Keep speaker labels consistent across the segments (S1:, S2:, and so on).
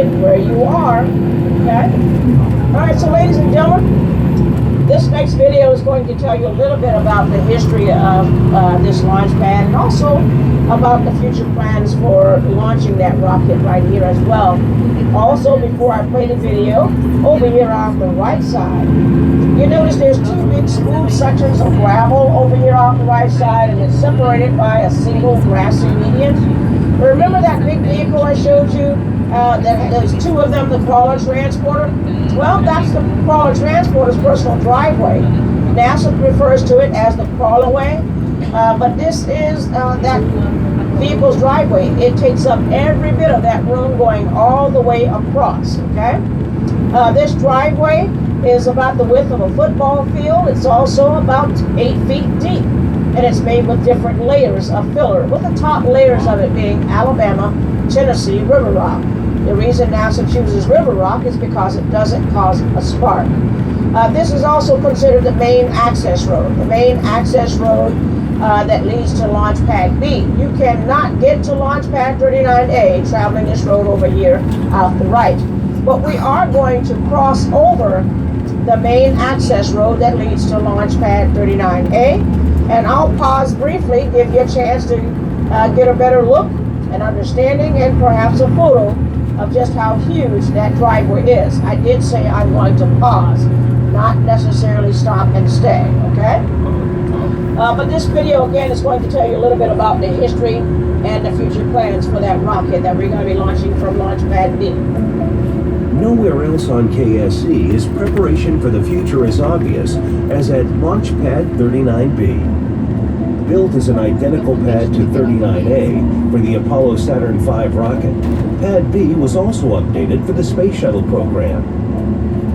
S1: located where you are. Okay? Alright, so ladies and gentlemen, this next video is going to tell you a little bit about the history of this launch pad and also about the future plans for launching that rocket right here as well. Also, before I play the video, over here on the right side, you notice there's two big smooth sections of gravel over here off the right side, and it's separated by a single grassy median. Remember that big vehicle I showed you? There's two of them, the crawler transporter? Well, that's the crawler transporter's personal driveway. NASA refers to it as the crawlerway, but this is that vehicle's driveway. It takes up every bit of that room going all the way across, okay? This driveway is about the width of a football field. It's also about 8 feet deep, and it's made with different layers of filler, with the top layers of it being Alabama, Tennessee river rock. The reason NASA chooses river rock is because it doesn't cause a spark. This is also considered the main access road. The main access road that leads to Launch Pad B. You cannot get to Launch Pad 39A traveling this road over here out the right. But we are going to cross over the main access road that leads to Launch Pad 39A. And I'll pause briefly, give you a chance to get a better look, an understanding, and perhaps a photo of just how huge that driveway is. I did say I'm going to pause, not necessarily stop and stay, okay? But this video, again, is going to tell you a little bit about the history and the future plans for that rocket that we're going to be launching from Launch Pad B.
S2: Nowhere else on KSC is preparation for the future as obvious as at Launch Pad 39B. Built as an identical pad to 39A for the Apollo Saturn V rocket, Pad B was also updated for the Space Shuttle program.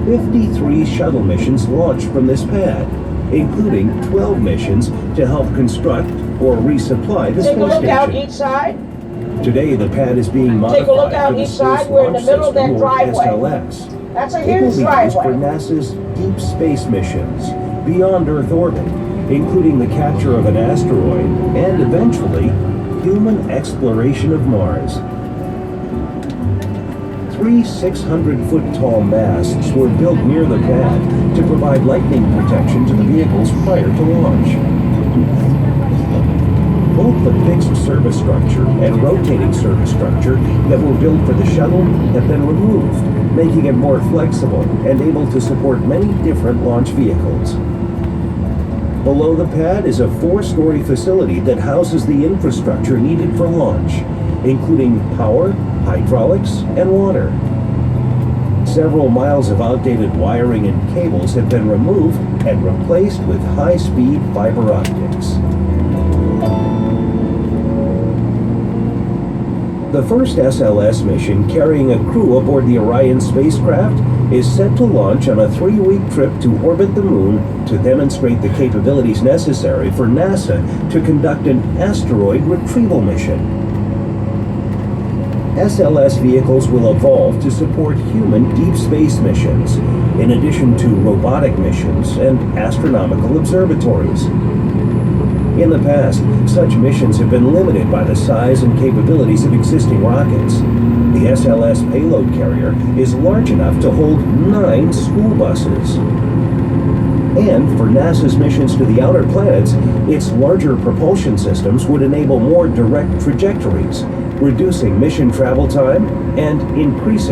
S2: 53 shuttle missions launched from this pad, including 12 missions to help construct or resupply the space station.
S1: Take a look out each side.
S2: Today, the pad is being modified
S1: Take a look out
S2: for the
S1: each
S2: Space
S1: side. We're in the
S2: Launch
S1: middle of that
S2: System, or
S1: driveway.
S2: SLS.
S1: That's a
S2: It will
S1: huge
S2: be used for
S1: driveway.
S2: NASA's deep space missions beyond Earth orbit, including the capture of an asteroid and, eventually, human exploration of Mars. 3 600-foot-tall masts were built near the pad to provide lightning protection to the vehicles prior to launch. Both the fixed service structure and rotating service structure that were built for the shuttle have been removed, making it more flexible and able to support many different launch vehicles. Below the pad is a 4-story facility that houses the infrastructure needed for launch, including power, hydraulics, and water. Several miles of outdated wiring and cables have been removed and replaced with high-speed fiber optics. The first SLS mission carrying a crew aboard the Orion spacecraft is set to launch on a 3-week trip to orbit the moon to demonstrate the capabilities necessary for NASA to conduct an asteroid retrieval mission. SLS vehicles will evolve to support human deep space missions, in addition to robotic missions and astronomical observatories. In the past, such missions have been limited by the size and capabilities of existing rockets. The SLS payload carrier is large enough to hold 9 school buses. And for NASA's missions to the outer planets, its larger propulsion systems would enable more direct trajectories, reducing mission travel time and increasing